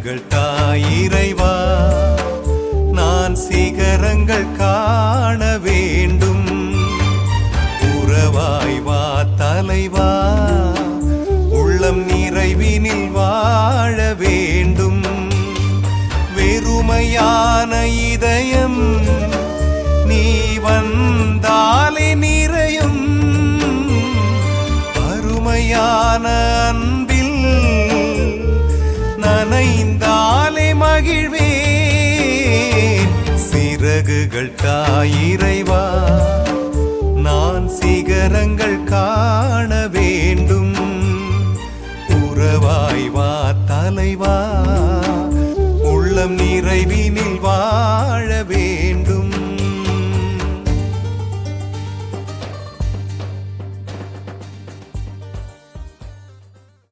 சிறகுகள் தாயிறைவா, நான் சிகரங்கள் காண வேண்டும். உறவாய் வா தலைவா, உள்ளம் நிறைவினில் வாழ வேண்டும். வெறுமையான இதயம் நீ வந்தாலே நிறையும். அருமையான அன்பில் நனைந்தாலே மகிழ்வேன். சிறகுகள் தாயிறைவா, நான் சிகரங்கள் காண வேண்டும். உறவாய் வா தலைவா, உள்ளம் நிறைவினில்